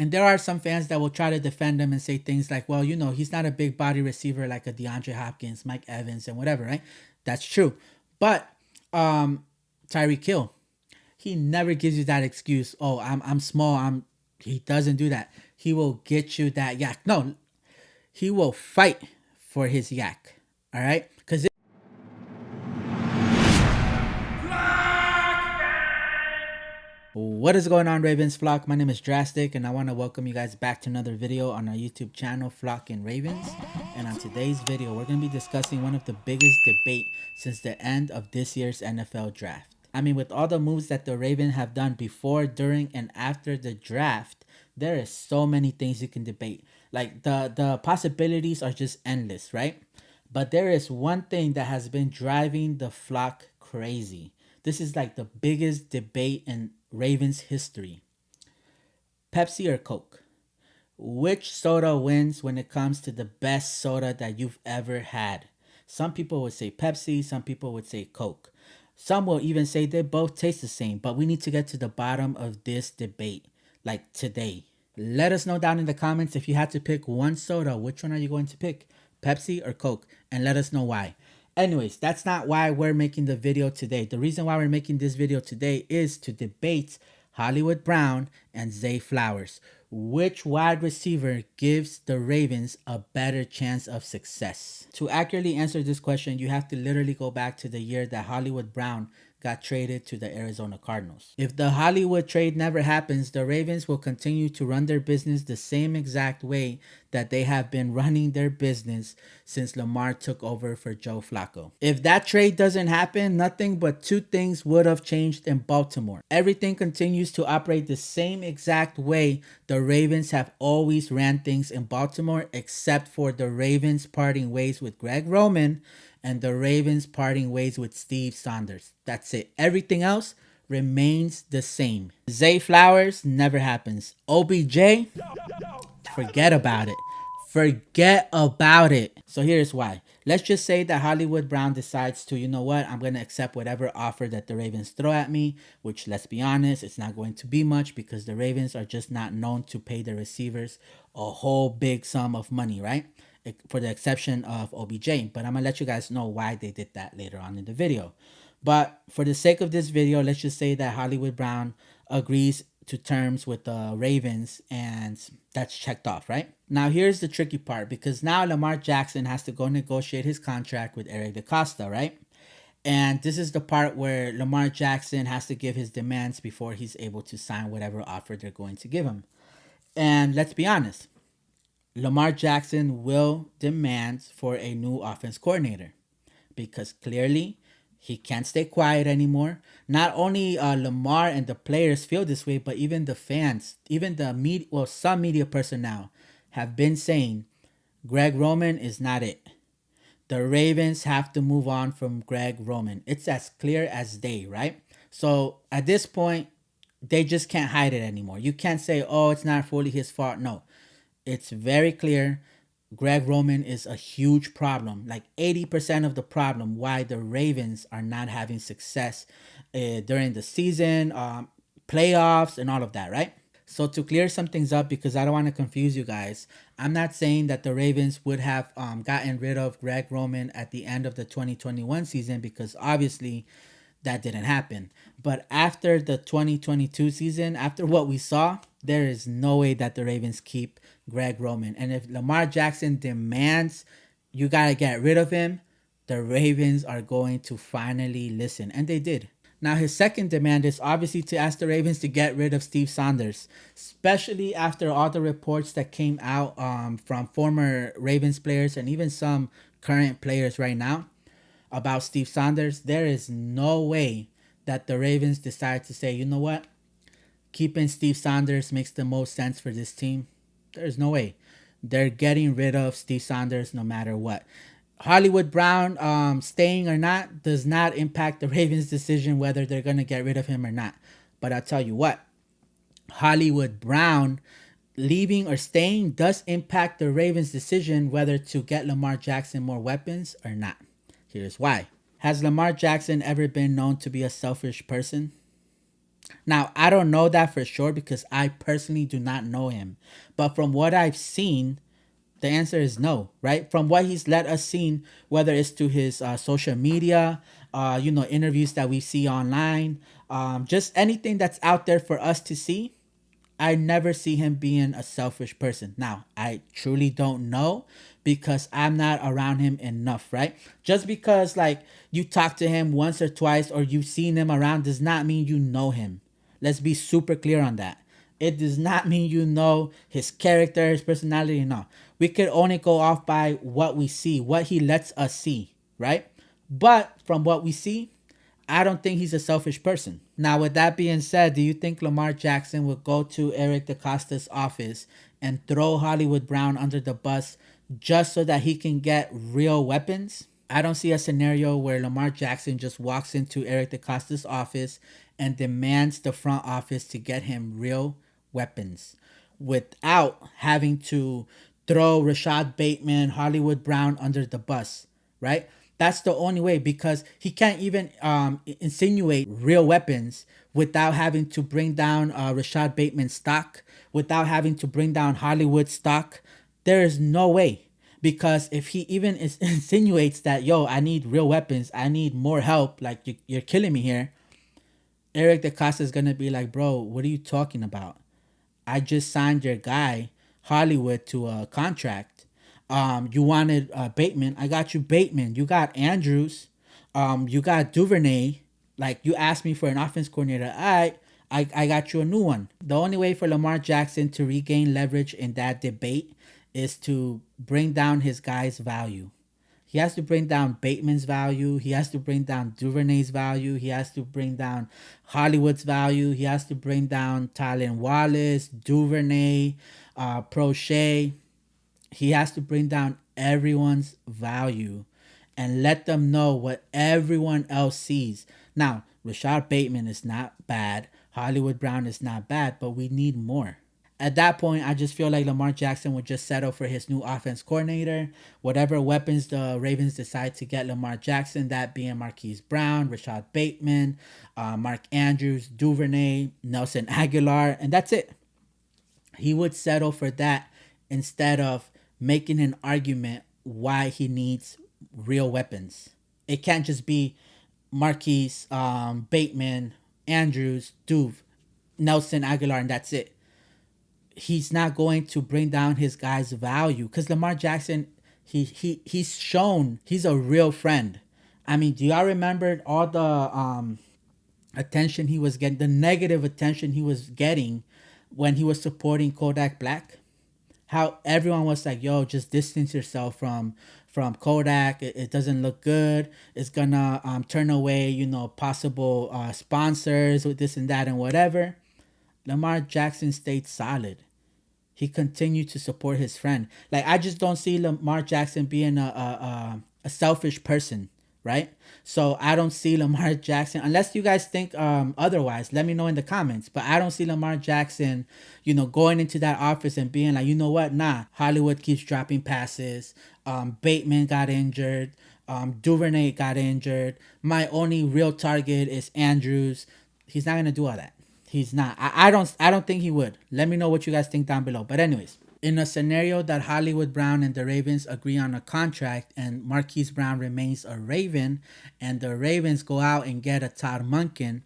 And there are some fans that will try to defend him and say things like, well, you know, he's not a big body receiver like a DeAndre Hopkins, Mike Evans, and whatever, right? That's true. But Tyreek Hill, he never gives you that excuse. Oh, I'm small. He doesn't do that. He will get you that yak. No, he will fight for his yak. All right? Because what is going on, Ravens flock? My name is Drastic, and I want to welcome you guys back to another video on our YouTube channel, Flock and Ravens. And on today's video, we're going to be discussing one of the biggest debate since the end of this year's NFL draft. I mean, with all the moves that the Ravens have done before, during, and after the draft, there is so many things you can debate. Like, the possibilities are just endless, right? But there is one thing that has been driving the flock crazy. This is like the biggest debate in Ravens history. Pepsi or Coke? Which soda wins when it comes to the best soda that you've ever had? Some people would say Pepsi, some people would say Coke. Some will even say they both taste the same, but we need to get to the bottom of this debate, like today. Let us know down in the comments if you had to pick one soda, which one are you going to pick? Pepsi or Coke? And let us know why. Anyways, that's not why we're making the video today. The reason why we're making this video today is to debate Hollywood Brown and Zay Flowers. Which wide receiver gives the Ravens a better chance of success? To accurately answer this question, you have to literally go back to the year that Hollywood Brown got traded to the Arizona Cardinals. If the Hollywood trade never happens, the Ravens will continue to run their business the same exact way that they have been running their business since Lamar took over for Joe Flacco. If that trade doesn't happen, nothing but two things would have changed in Baltimore. Everything continues to operate the same exact way the Ravens have always ran things in Baltimore, except for the Ravens parting ways with Greg Roman and the Ravens parting ways with Steve Saunders. That's it. Everything else remains the same. Zay Flowers never happens. OBJ, forget about it. Forget about it. So here's why. Let's just say that Hollywood Brown decides to, you know what, I'm going to accept whatever offer that the Ravens throw at me, which, let's be honest, it's not going to be much because the Ravens are just not known to pay their receivers a whole big sum of money, right? For the exception of OBJ. But I'm going to let you guys know why they did that later on in the video. But for the sake of this video, let's just say that Hollywood Brown agrees to terms with the Ravens, and that's checked off, right? Now, here's the tricky part, because now Lamar Jackson has to go negotiate his contract with Eric DeCosta, right? And this is the part where Lamar Jackson has to give his demands before he's able to sign whatever offer they're going to give him. And let's be honest, Lamar Jackson will demand for a new offense coordinator because clearly he can't stay quiet anymore. Not only Lamar and the players feel this way, but even the fans, even the media, well, some media personnel have been saying Greg Roman is not it. The Ravens have to move on from Greg Roman. It's as clear as day, right? So at this point, they just can't hide it anymore. You can't say, oh, it's not fully his fault. No, it's very clear. Greg Roman is a huge problem, like 80% of the problem why the Ravens are not having success during the season, playoffs, and all of that, right? So to clear some things up, because I don't want to confuse you guys, I'm not saying that the Ravens would have gotten rid of Greg Roman at the end of the 2021 season, because obviously that didn't happen. But after the 2022 season, after what we saw, there is no way that the Ravens keep Greg Roman. And if Lamar Jackson demands you got to get rid of him, the Ravens are going to finally listen. And they did. Now, his second demand is obviously to ask the Ravens to get rid of Steve Saunders, especially after all the reports that came out from former Ravens players and even some current players right now about Steve Saunders. There is no way that the Ravens decide to say, you know what, keeping Steve Saunders makes the most sense for this team. There's no way. They're getting rid of Steve Saunders no matter what. Hollywood Brown staying or not does not impact the Ravens' decision whether they're going to get rid of him or not. But I'll tell you what, Hollywood Brown leaving or staying does impact the Ravens' decision whether to get Lamar Jackson more weapons or not. Here's why. Has Lamar Jackson ever been known to be a selfish person? Now, I don't know that for sure because I personally do not know him. But from what I've seen, the answer is no, right? From what he's let us see, whether it's to his social media, interviews that we see online, just anything that's out there for us to see, I never see him being a selfish person. Now, I truly don't know because I'm not around him enough, right? Just because like you talk to him once or twice or you've seen him around does not mean you know him. Let's be super clear on that. It does not mean you know his character, his personality, no. We could only go off by what we see, what he lets us see, right? But from what we see, I don't think he's a selfish person. Now, with that being said, do you think Lamar Jackson would go to Eric DaCosta's office and throw Hollywood Brown under the bus just so that he can get real weapons? I don't see a scenario where Lamar Jackson just walks into Eric DaCosta's office and demands the front office to get him real weapons without having to throw Rashad Bateman, Hollywood Brown under the bus, right? That's the only way because he can't even insinuate real weapons without having to bring down Rashad Bateman's stock, without having to bring down Hollywood stock. There is no way because if he even insinuates that, yo, I need real weapons, I need more help, like you're killing me here, Eric DaCosta is going to be like, bro, what are you talking about? I just signed your guy Hollywood to a contract. You wanted Bateman. I got you Bateman. You got Andrews. You got Duvernay. Like you asked me for an offense coordinator. I got you a new one. The only way for Lamar Jackson to regain leverage in that debate is to bring down his guy's value. He has to bring down Bateman's value. He has to bring down Duvernay's value. He has to bring down Hollywood's value. He has to bring down Tylen Wallace, Duvernay, Prochet. He has to bring down everyone's value and let them know what everyone else sees. Now, Rashad Bateman is not bad. Hollywood Brown is not bad, but we need more. At that point, I just feel like Lamar Jackson would just settle for his new offense coordinator. Whatever weapons the Ravens decide to get Lamar Jackson, that being Marquise Brown, Rashad Bateman, Mark Andrews, Duvernay, Nelson Aguilar, and that's it. He would settle for that instead of making an argument why he needs real weapons. It can't just be Marquise, Bateman, Andrews, Duve, Nelson Aguilar, and that's it. He's not going to bring down his guy's value because Lamar Jackson, he's shown he's a real friend. I mean, do y'all remember all the attention he was getting, the negative attention he was getting when he was supporting Kodak Black? How everyone was like, "Yo, just distance yourself from Kodak. It doesn't look good. It's gonna turn away, possible sponsors with this and that and whatever." Lamar Jackson stayed solid. He continued to support his friend. Like I just don't see Lamar Jackson being a selfish person, right? So I don't see Lamar Jackson unless you guys think otherwise. Let me know in the comments. But I don't see Lamar Jackson, going into that office and being like, you know what? Nah, Hollywood keeps dropping passes. Bateman got injured. Duvernay got injured. My only real target is Andrews. He's not gonna do all that. He's not. I don't think he would. Let me know what you guys think down below. But anyways, in a scenario that Hollywood Brown and the Ravens agree on a contract and Marquise Brown remains a Raven and the Ravens go out and get a Todd Monken,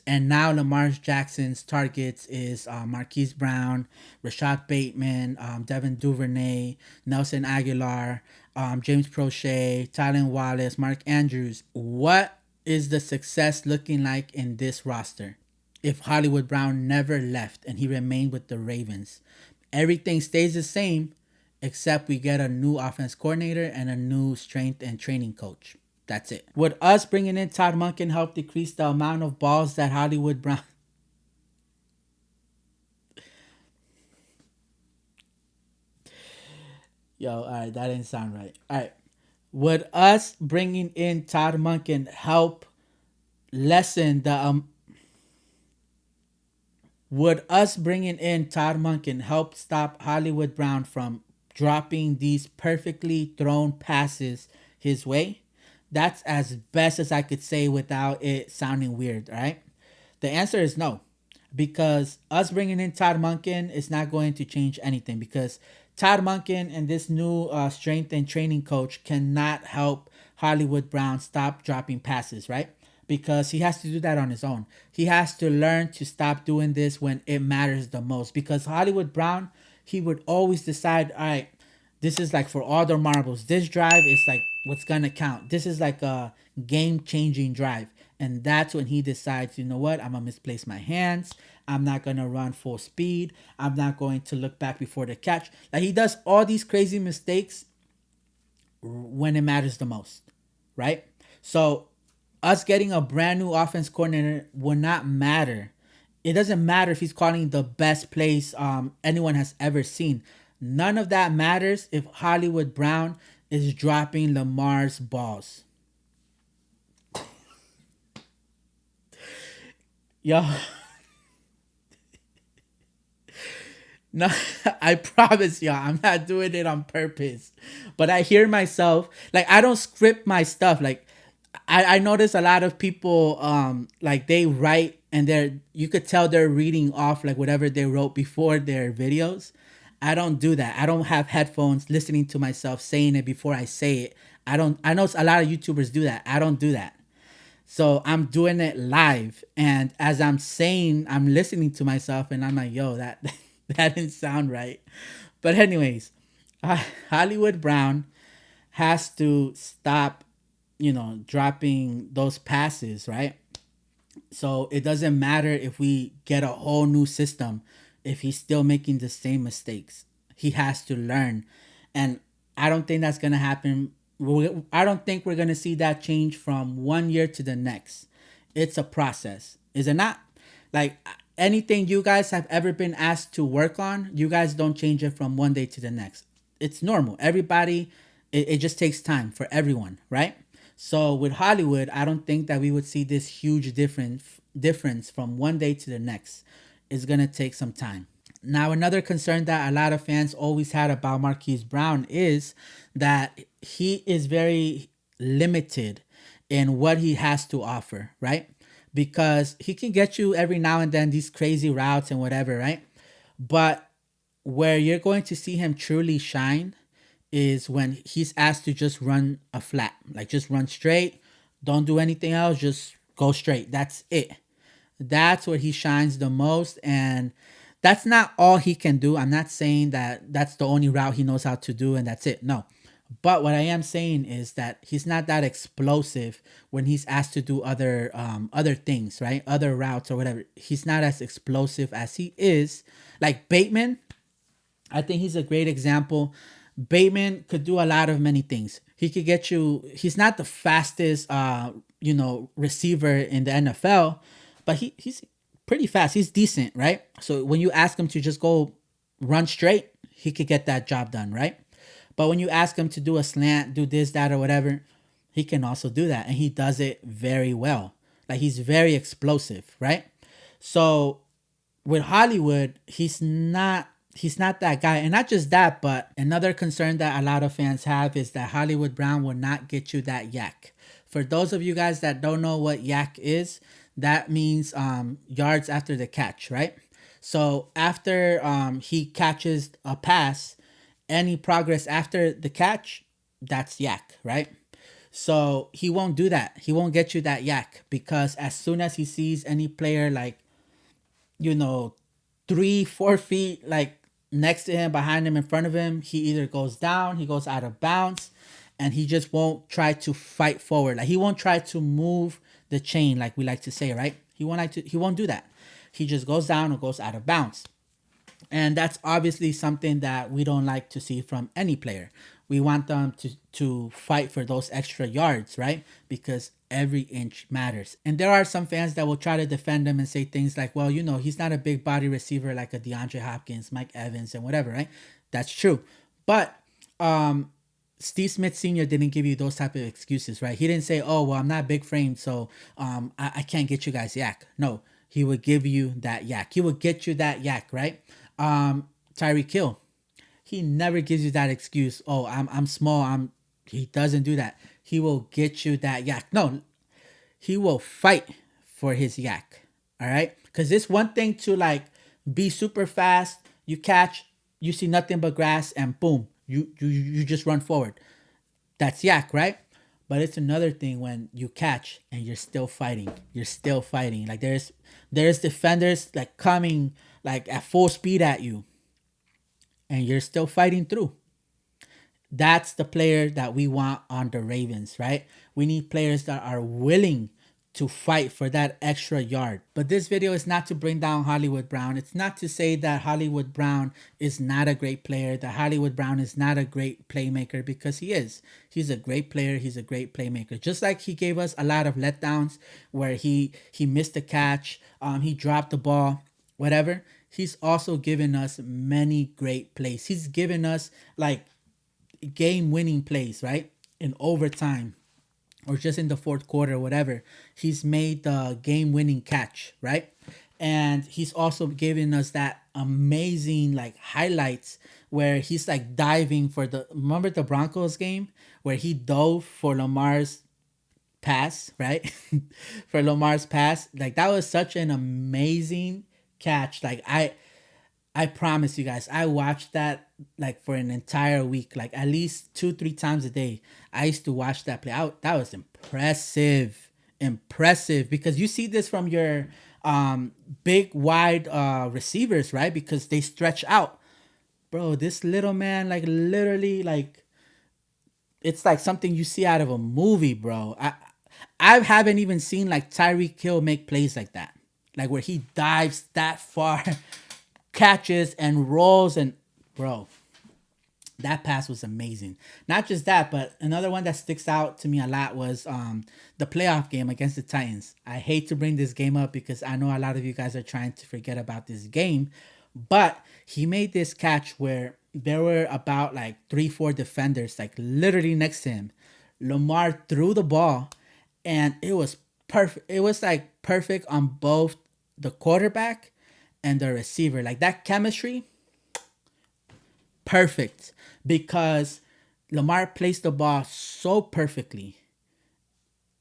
and now Lamar Jackson's targets is Marquise Brown, Rashad Bateman, Devin Duvernay, Nelson Aguilar, James Prochet, Tylen Wallace, Mark Andrews. What is the success looking like in this roster? If Hollywood Brown never left and he remained with the Ravens, everything stays the same except we get a new offense coordinator and a new strength and training coach. That's it. Would us bringing in Todd Monken help decrease the amount of balls that Hollywood Brown... Yo, all right, that didn't sound right. All right. Would us bringing in Todd Monken help lessen the... Would us bringing in Todd Monken help stop Hollywood Brown from dropping these perfectly thrown passes his way? That's as best as I could say without it sounding weird, right? The answer is no. because us bringing in Todd Monken is not going to change anything, because Todd Monken and this new strength and training coach cannot help Hollywood Brown stop dropping passes, right? Because he has to do that on his own. He has to learn to stop doing this when it matters the most, because Hollywood Brown, he would always decide, all right, this is like for all their marbles. This drive is like what's gonna count. This is like a game changing drive. And that's when he decides, you know what, I'm gonna misplace my hands. I'm not gonna run full speed. I'm not going to look back before the catch. Like, he does all these crazy mistakes when it matters the most, right? So us getting a brand new offense coordinator will not matter. It doesn't matter if he's calling the best plays anyone has ever seen. None of that matters if Hollywood Brown is dropping Lamar's balls. Yo, no, I promise y'all, I'm not doing it on purpose. But I hear myself, like, I don't script my stuff. Like, I notice a lot of people, like, they write and you could tell they're reading off like whatever they wrote before their videos. I don't do that. I don't have headphones listening to myself saying it before I say it. I know a lot of YouTubers do that. I don't do that. So I'm doing it live, and as I'm saying, I'm listening to myself, and I'm like, "Yo, that that didn't sound right." But anyways, Hollywood Brown has to stop, dropping those passes, right? So it doesn't matter if we get a whole new system if he's still making the same mistakes. He has to learn. And I don't think that's going to happen. I don't think we're going to see that change from one year to the next. It's a process. Is it not? Like, anything you guys have ever been asked to work on, you guys don't change it from one day to the next. It's normal. Everybody, it just takes time for everyone, right? So with Hollywood, I don't think that we would see this huge difference from one day to the next. It's gonna take some time. Now, another concern that a lot of fans always had about Marquise Brown is that he is very limited in what he has to offer, right? Because he can get you every now and then these crazy routes and whatever, right? But where you're going to see him truly shine is when he's asked to just run a flat, like just run straight, don't do anything else, just go straight. That's it. That's where he shines the most. And that's not all he can do. I'm not saying that that's the only route he knows how to do and that's it. No. But what I am saying is that he's not that explosive when he's asked to do other things, right? Other routes or whatever. He's not as explosive as he is. Like Bateman, I think he's a great example. Bateman could do a lot of many things. He could get you. He's not the fastest, receiver in the NFL, but he's pretty fast. He's decent, right? So when you ask him to just go run straight, he could get that job done, right? But when you ask him to do a slant, do this, that, or whatever, he can also do that, and he does it very well. Like, he's very explosive, right? So with Hollywood, he's not that guy. And not just that, but another concern that a lot of fans have is that Hollywood Brown will not get you that yak. For those of you guys that don't know what yak is, that means yards after the catch, right? So after he catches a pass, any progress after the catch, that's yak, right? So he won't do that. He won't get you that yak, because as soon as he sees any player like, 3, 4 feet, like next to him, behind him, in front of him, he either goes down, he goes out of bounds, and he just won't try to fight forward. Like, he won't try to move the chain, like we like to say, right? He won't do that. He just goes down or goes out of bounds. And that's obviously something that we don't like to see from any player. We want them to fight for those extra yards, right? Because every inch matters. And there are some fans that will try to defend him and say things like, well, he's not a big body receiver like a DeAndre Hopkins, Mike Evans, and whatever, right? That's true. But Steve Smith Sr. didn't give you those type of excuses, right? He didn't say, oh, well, I'm not big framed, so I can't get you guys yak. No, he would give you that yak. He would get you that yak, right? Tyreek Hill, he never gives you that excuse. Oh, I'm small. He doesn't do that. He will get you that yak. No, he will fight for his yak. All right. Because it's one thing to like be super fast, you catch, you see nothing but grass, and boom, you just run forward. That's yak, right? But it's another thing when you catch and you're still fighting. You're still fighting. Like there's defenders like coming like at full speed at you, and you're still fighting through. That's the player that we want on the Ravens, right? We need players that are willing to fight for that extra yard. But this video is not to bring down Hollywood Brown. It's not to say that Hollywood Brown is not a great player, that Hollywood Brown is not a great playmaker, because he is. He's a great player. He's a great playmaker. Just like he gave us a lot of letdowns where he missed a catch, he dropped the ball, whatever. He's also given us many great plays. He's given us like game winning plays, right? In overtime or just in the fourth quarter, whatever. He's made the game winning catch, right? And he's also given us that amazing like highlights where he's like diving for the, remember the Broncos game where he dove for Lamar's pass, right? For Lamar's pass. Like that was such an amazing catch. Like I promise you guys, I watched that like for an entire week, like at least 2, 3 times a day. I used to watch that play out. That was impressive, impressive, because you see this from your big wide receivers, right? Because they stretch out, bro. This little man, like literally, like it's like something you see out of a movie, bro. I haven't even seen like Tyreek Hill make plays like that, like where he dives that far, catches and rolls, and bro, that pass was amazing. Not just that, but another one that sticks out to me a lot was the playoff game against the Titans. I hate to bring this game up because I know a lot of you guys are trying to forget about this game, but he made this catch where there were about like 3, 4 defenders like literally next to him. Lamar threw the ball and it was perfect. It was like perfect on both the quarterback and the receiver. Like that chemistry, perfect, because Lamar placed the ball so perfectly,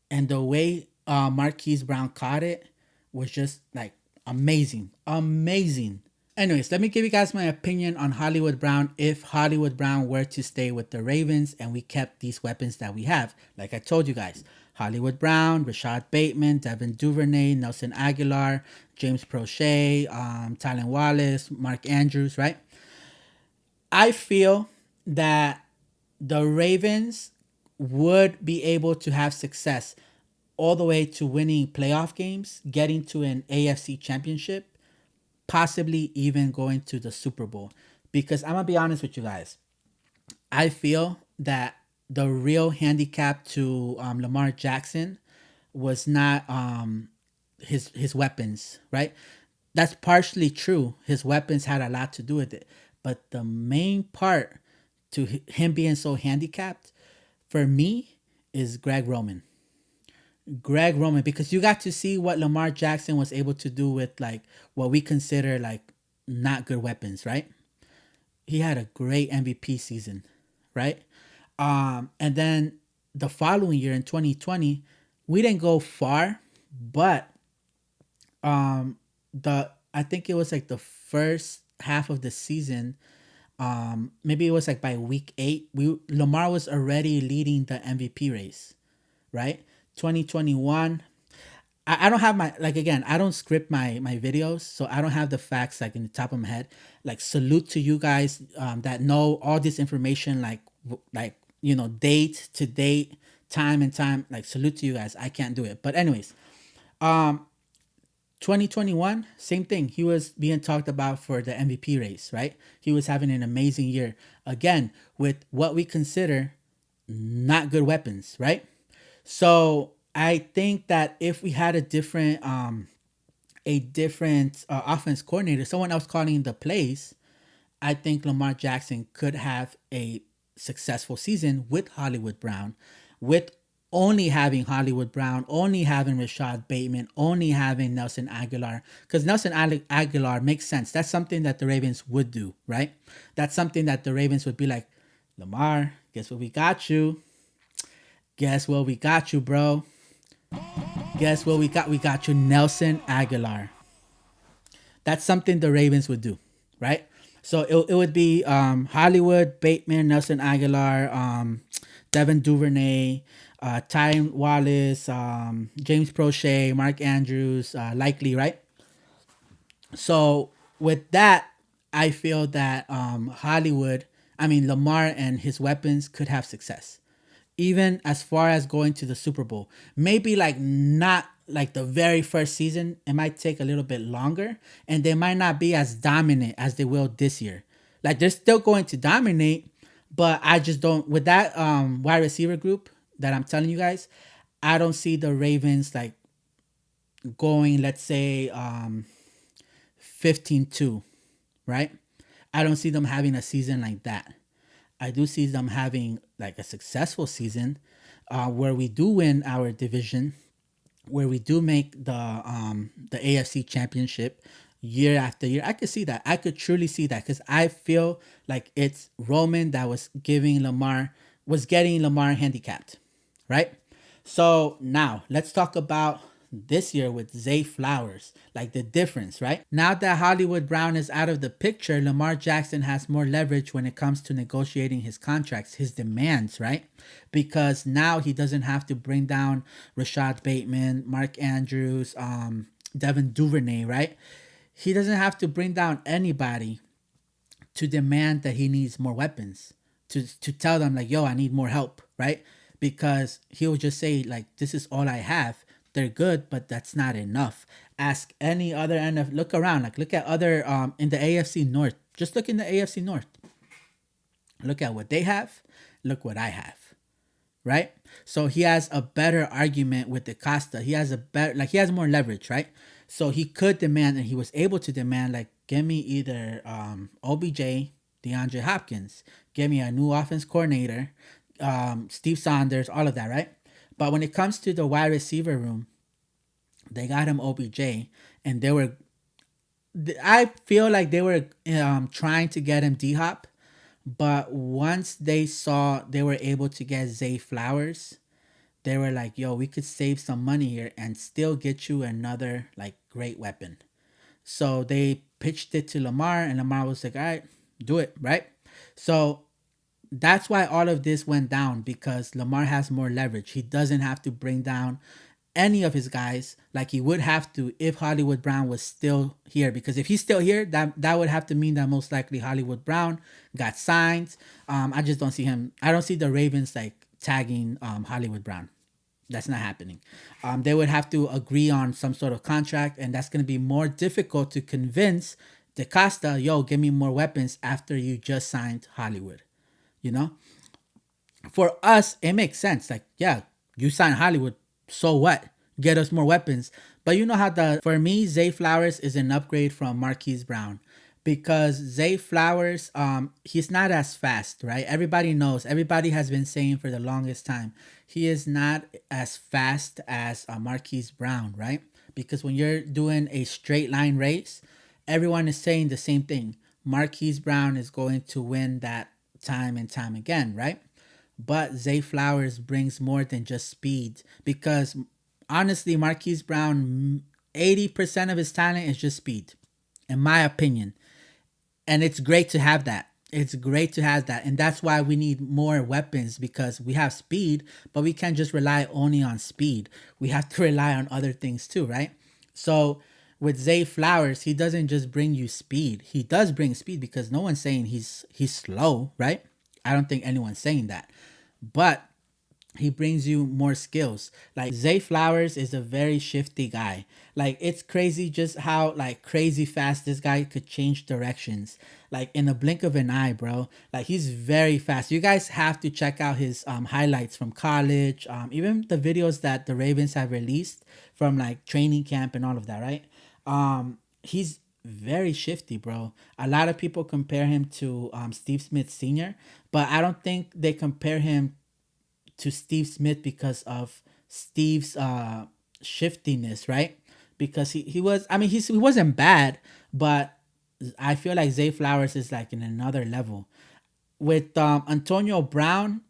and the way Marquise Brown caught it was just like amazing, amazing. Anyways, let me give you guys my opinion on Hollywood Brown if Hollywood Brown were to stay with the Ravens and we kept these weapons that we have. Like I told you guys, Hollywood Brown, Rashad Bateman, Devin Duvernay, Nelson Aguilar, James Prochet, Tylen Wallace, Mark Andrews, right? I feel that the Ravens would be able to have success all the way to winning playoff games, getting to an AFC championship, possibly even going to the Super Bowl. Because I'm going to be honest with you guys. I feel that the real handicap to Lamar Jackson was not his weapons, right? That's partially true. His weapons had a lot to do with it. But the main part to him being so handicapped, for me, is Greg Roman. Greg Roman, because you got to see what Lamar Jackson was able to do with like what we consider like not good weapons, right? He had a great MVP season, right? And then the following year in 2020, we didn't go far, but the I think it was like the first half of the season, maybe it was like by week 8, Lamar was already leading the MVP race, right? 2021. I don't have my, like, again, I don't script my videos, so I don't have the facts like in the top of my head. Like, salute to you guys that know all this information, like you know, date to date, time and time. Like, salute to you guys. I can't do it, but anyways, 2021, same thing. He was being talked about for the MVP race, right? He was having an amazing year again with what we consider not good weapons, right? So I think that if we had a different offense coordinator, someone else calling the plays, I think Lamar Jackson could have a successful season with Hollywood Brown, with only having Hollywood Brown, only having Rashad Bateman, only having Nelson Aguilar. Because Nelson Aguilar makes sense. That's something that the Ravens would do, right? That's something that the Ravens would be like, Lamar, guess what we got you? Guess what we got you, bro? Guess what we got? We got you Nelson Aguilar. That's something the Ravens would do, right? So it would be Hollywood, Bateman, Nelson Aguilar, Devin Duvernay, Ty Wallace, James Prochet, Mark Andrews, likely, right? So with that, I feel that Lamar and his weapons could have success, even as far as going to the Super Bowl. Maybe like not like the very first season. It might take a little bit longer, and they might not be as dominant as they will this year. Like they're still going to dominate, but I just don't with that wide receiver group that I'm telling you guys. I don't see the Ravens like going, let's say, 15-2, right? I don't see them having a season like that. I do see them having like a successful season where we do win our division, where we do make the AFC championship year after year. I could see that. I could truly see that because I feel like it's Roman that was getting Lamar handicapped, right? So now let's talk about this year with Zay Flowers, like the difference, right? Now that Hollywood Brown is out of the picture, Lamar Jackson has more leverage when it comes to negotiating his contracts, his demands, right? Because now he doesn't have to bring down Rashad Bateman, Mark Andrews, Devin Duvernay, right? He doesn't have to bring down anybody to demand that he needs more weapons, to tell them like, yo, I need more help, right? Because he'll just say like, this is all I have. They're good, but that's not enough. Ask any other NFL. Look around, like look at other in the AFC North. Just look in the AFC North. Look at what they have. Look what I have, right? So he has a better argument with the Costa. He has a better, like he has more leverage, right? So he could demand, and he was able to demand, like, give me either OBJ, DeAndre Hopkins, give me a new offense coordinator, Steve Saunders, all of that, right? But when it comes to the wide receiver room, they got him OBJ, and I feel like they were trying to get him D Hop, but once they saw they were able to get Zay Flowers, they were like, yo, we could save some money here and still get you another like great weapon. So they pitched it to Lamar, and Lamar was like, all right, do it, right? So that's why all of this went down, because Lamar has more leverage. He doesn't have to bring down any of his guys like he would have to if Hollywood Brown was still here. Because if he's still here, that would have to mean that most likely Hollywood Brown got signed. I just don't see him. I don't see the Ravens like tagging Hollywood Brown. That's not happening. They would have to agree on some sort of contract, and that's going to be more difficult to convince DeCosta, yo, give me more weapons after you just signed Hollywood. You know, for us, it makes sense. Like, yeah, you sign Hollywood, so what? Get us more weapons. But you know how for me, Zay Flowers is an upgrade from Marquise Brown, because Zay Flowers, he's not as fast, right? Everybody knows. Everybody has been saying for the longest time, he is not as fast as Marquise Brown, right? Because when you're doing a straight line race, everyone is saying the same thing. Marquise Brown is going to win that time and time again, right? But Zay Flowers brings more than just speed, because honestly, Marquise Brown, 80% of his talent is just speed, in my opinion. And it's great to have that. It's great to have that. And that's why we need more weapons, because we have speed, but we can't just rely only on speed. We have to rely on other things too, right? So with Zay Flowers, he doesn't just bring you speed. He does bring speed, because no one's saying he's slow, right? I don't think anyone's saying that. But he brings you more skills. Like Zay Flowers is a very shifty guy. Like it's crazy just how like crazy fast this guy could change directions. Like in the blink of an eye, bro. Like he's very fast. You guys have to check out his highlights from college. Even the videos that the Ravens have released from like training camp and all of that, right? He's very shifty, bro. A lot of people compare him to Steve Smith Sr., but I don't think they compare him to Steve Smith because of Steve's shiftiness, right? Because he was, I mean, he wasn't bad, but I feel like Zay Flowers is like in another level. With Antonio Brown,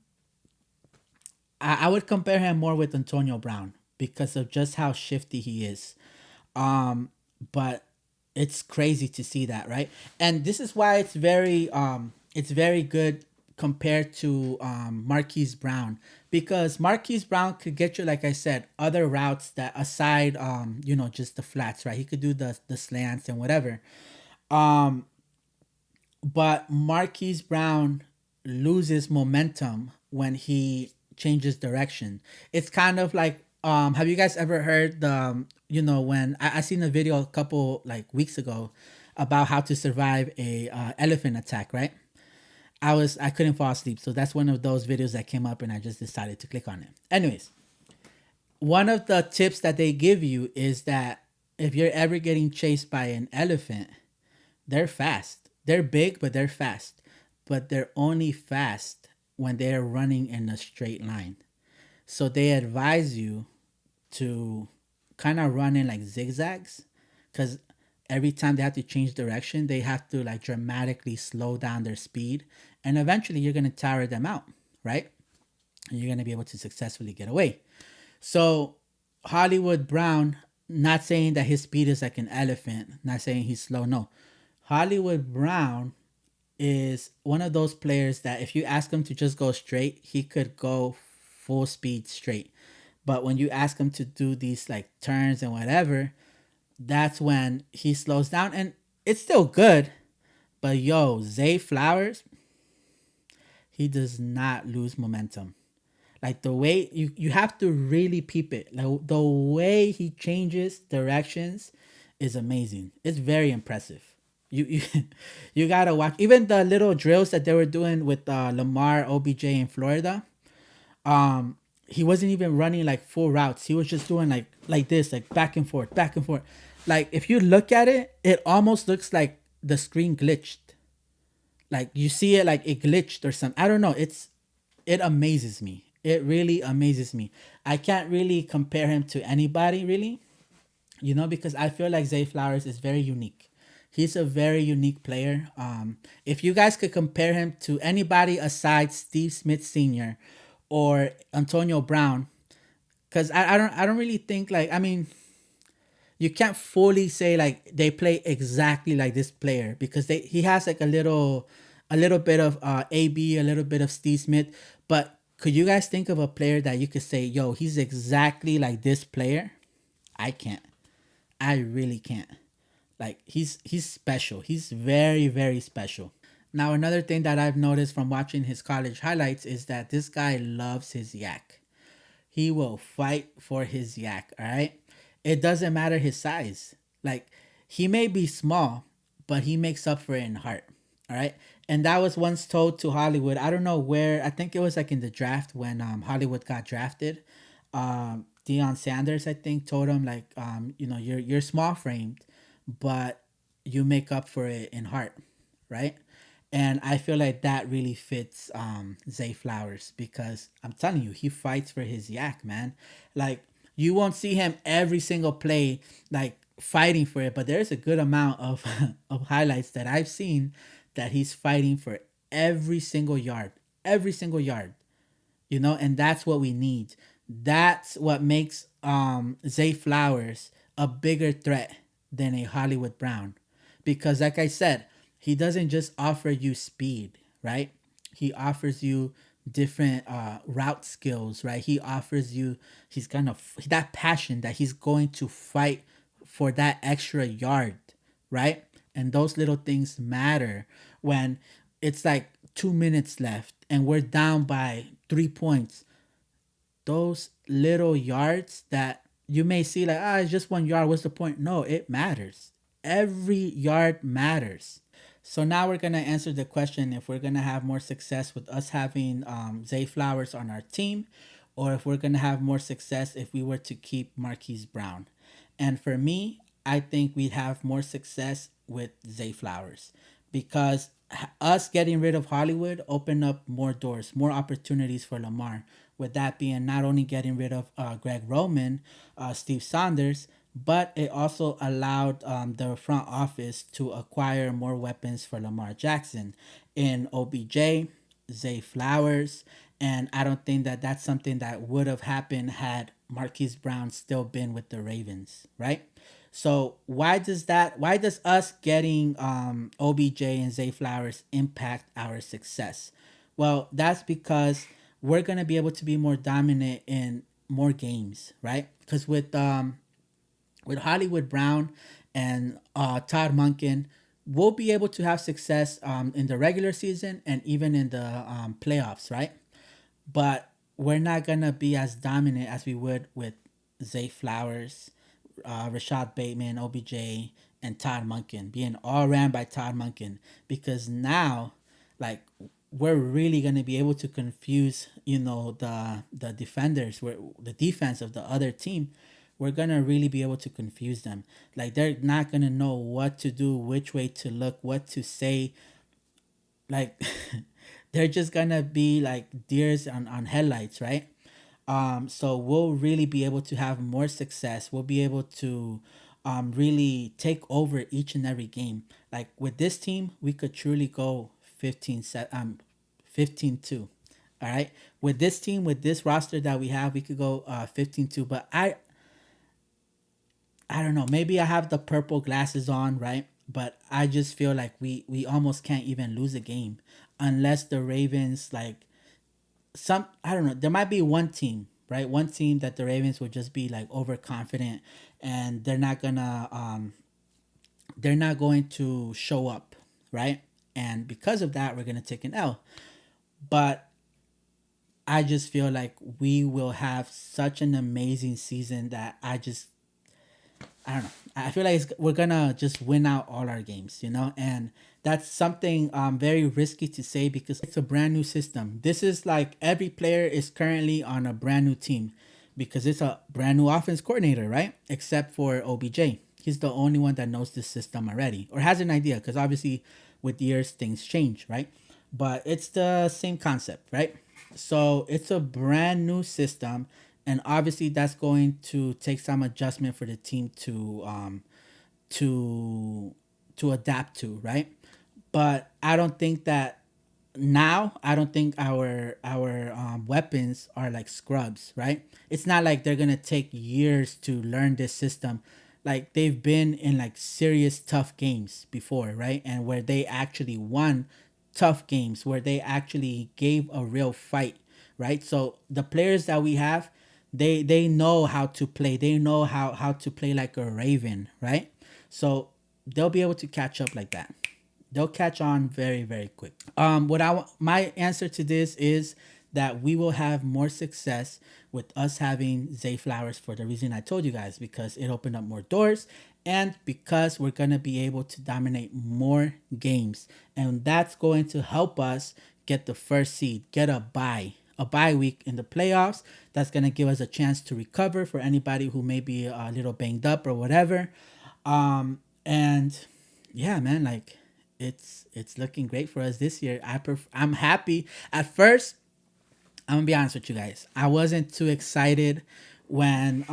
I would compare him more with Antonio Brown because of just how shifty he is. But It's crazy to see that, right? And this is why it's very good compared to Marquise Brown, because Marquise Brown could get you, like I said, other routes that aside just the flats, right? He could do the slants and whatever. Um but Marquise Brown loses momentum when he changes direction. It's kind of like, have you guys ever heard the when I seen a video a couple like weeks ago about how to survive a elephant attack, right? I couldn't fall asleep, so that's one of those videos that came up and I just decided to click on it. Anyways, one of the tips that they give you is that if you're ever getting chased by an elephant, they're fast. They're big, but they're fast. But they're only fast when they're running in a straight line. So they advise you to kind of run in like zigzags, because every time they have to change direction, they have to like dramatically slow down their speed. And eventually you're going to tire them out, right? And you're going to be able to successfully get away. So Hollywood Brown, not saying that his speed is like an elephant, not saying he's slow, no. Hollywood Brown is one of those players that if you ask him to just go straight, he could go full speed straight. But when you ask him to do these like turns and whatever, that's when he slows down, and it's still good. But yo, Zay Flowers, he does not lose momentum. Like the way you have to really peep it. Like the way he changes directions is amazing. It's very impressive. You you gotta watch even the little drills that they were doing with Lamar OBJ in Florida. He wasn't even running like full routes. He was just doing like this, like back and forth, back and forth. Like if you look at it, it almost looks like the screen glitched. Like you see it like it glitched or something. I don't know. It amazes me. It really amazes me. I can't really compare him to anybody really, because I feel like Zay Flowers is very unique. He's a very unique player. If you guys could compare him to anybody aside Steve Smith Sr. or Antonio Brown, because I don't really think, like, I mean, you can't fully say like they play exactly like this player, because he has like a little bit of AB, a little bit of Steve Smith. But could you guys think of a player that you could say, yo, he's exactly like this player? I can't. I really can't. Like he's special. He's very, very special. Now another thing that I've noticed from watching his college highlights is that this guy loves his yak. He will fight for his yak, all right? It doesn't matter his size. Like, he may be small, but he makes up for it in heart, all right? And that was once told to Hollywood. I don't know where. I think it was like in the draft when Hollywood got drafted. Deion Sanders, I think, told him like, you're small framed, but you make up for it in heart, right? And I feel like that really fits Zay Flowers, because I'm telling you, he fights for his yak, man. Like you won't see him every single play like fighting for it, but there's a good amount of of highlights that I've seen that he's fighting for every single yard, and that's what we need. That's what makes Zay Flowers a bigger threat than a Hollywood Brown, because like I said, he doesn't just offer you speed, right? He offers you different route skills, right? He offers you, he's gonna that passion that he's going to fight for that extra yard, right? And those little things matter when it's like 2 minutes left and we're down by 3 points. Those little yards that you may see like, it's just 1 yard, what's the point? No, it matters. Every yard matters. So now we're gonna answer the question if we're gonna have more success with us having Zay Flowers on our team, or if we're gonna have more success if we were to keep Marquise Brown. And for me, I think we'd have more success with Zay Flowers, because us getting rid of Hollywood opened up more doors, more opportunities for Lamar. With that being not only getting rid of Greg Roman, Steve Saunders, but it also allowed the front office to acquire more weapons for Lamar Jackson in OBJ, Zay Flowers, and I don't think that that's something that would have happened had Marquise Brown still been with the Ravens, right? So why does us getting OBJ and Zay Flowers impact our success? Well, that's because we're gonna be able to be more dominant in more games, right? Because with Hollywood Brown and Todd Monken, we'll be able to have success in the regular season and even in the playoffs, right? But we're not gonna be as dominant as we would with Zay Flowers, Rashad Bateman, OBJ, and Todd Monken being all ran by Todd Monken, because now, like, we're really gonna be able to confuse, the defenders, where the defense of the other team. We're gonna really be able to confuse them. Like, they're not gonna know what to do, which way to look, what to say. Like, they're just gonna be like deers on headlights, right? So we'll really be able to have more success. We'll be able to really take over each and every game. Like, with this team, we could truly go 15-2. All right. With this team, with this roster that we have, we could go 15-2. But I don't know. Maybe I have the purple glasses on, right? But I just feel like we almost can't even lose a game unless the Ravens, like, some, I don't know, there might be one team, right? One team that the Ravens would just be like overconfident, and they're not going to show up, right? And because of that, we're gonna take an L. But I just feel like we will have such an amazing season that I don't know. I feel like we're gonna just win out all our games, and that's something very risky to say because it's a brand new system. This is like every player is currently on a brand new team because it's a brand new offense coordinator, right? Except for OBJ, he's the only one that knows this system already or has an idea because obviously with years things change, right? But it's the same concept, right? So it's a brand new system, and obviously that's going to take some adjustment for the team to to adapt to, right? But I don't think our weapons are like scrubs, right? It's not like they're gonna take years to learn this system. Like, they've been in like serious tough games before, right? And where they actually won tough games, where they actually gave a real fight, right? So the players that we have, they know how to play. They know how to play like a raven, right? So they'll be able to catch up like that. They'll catch on very, very quick. My answer to this is that we will have more success with us having Zay Flowers for the reason I told you guys, because it opened up more doors and because we're going to be able to dominate more games, and that's going to help us get the first seed, get a bye week in the playoffs. That's going to give us a chance to recover for anybody who may be a little banged up or whatever. And yeah, man, like, it's looking great for us this year. I'm happy. At first, I'm gonna be honest with you guys. I wasn't too excited when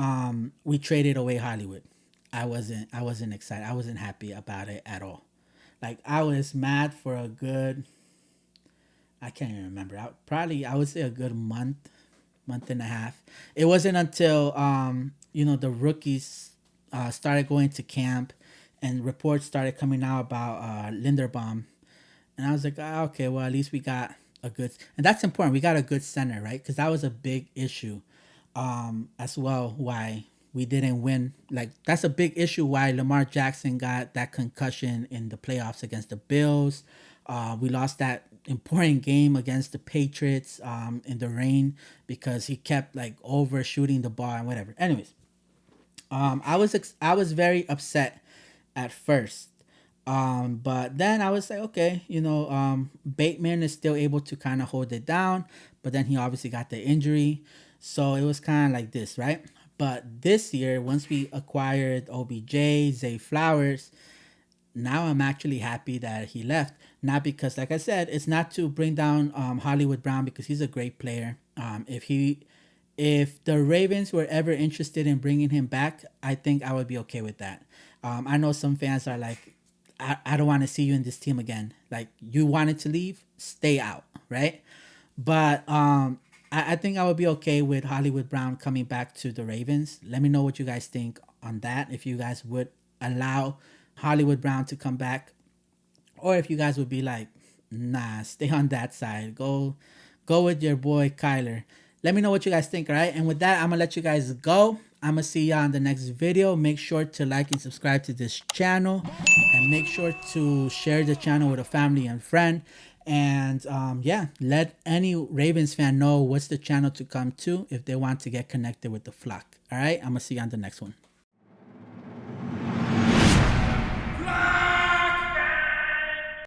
we traded away Hollywood. I wasn't excited. I wasn't happy about it at all. Like, I was mad for a good, I can't even remember. I would say a good month and a half. It wasn't until the rookies started going to camp and reports started coming out about Linderbaum, and I was like, okay, well, at least we got a good, and that's important. We got a good center, right? Because that was a big issue, as well. Why we didn't win? Like, that's a big issue. Why Lamar Jackson got that concussion in the playoffs against the Bills. We lost that important game against the Patriots in the rain because he kept like overshooting the ball and whatever. Anyways, I was very upset at first. But then I was like, okay, Bateman is still able to kind of hold it down, but then he obviously got the injury. So it was kind of like this, right? But this year, once we acquired OBJ, Zay Flowers, now I'm actually happy that he left. Not because, like I said, it's not to bring down Hollywood Brown, because he's a great player. If the Ravens were ever interested in bringing him back, I think I would be okay with that. I know some fans are like, I don't want to see you in this team again. Like, you wanted to leave, stay out, right? But I think I would be okay with Hollywood Brown coming back to the Ravens. Let me know what you guys think on that, if you guys would allow Hollywood Brown to come back, or if you guys would be like, nah, stay on that side. Go with your boy Kyler. Let me know what you guys think, all right? And with that, I'm gonna let you guys go. I'm gonna see y'all in the next video. Make sure to like and subscribe to this channel, and make sure to share the channel with a family and friend. And yeah, let any Ravens fan know what's the channel to come to if they want to get connected with the flock. All right, I'm gonna see you on the next one.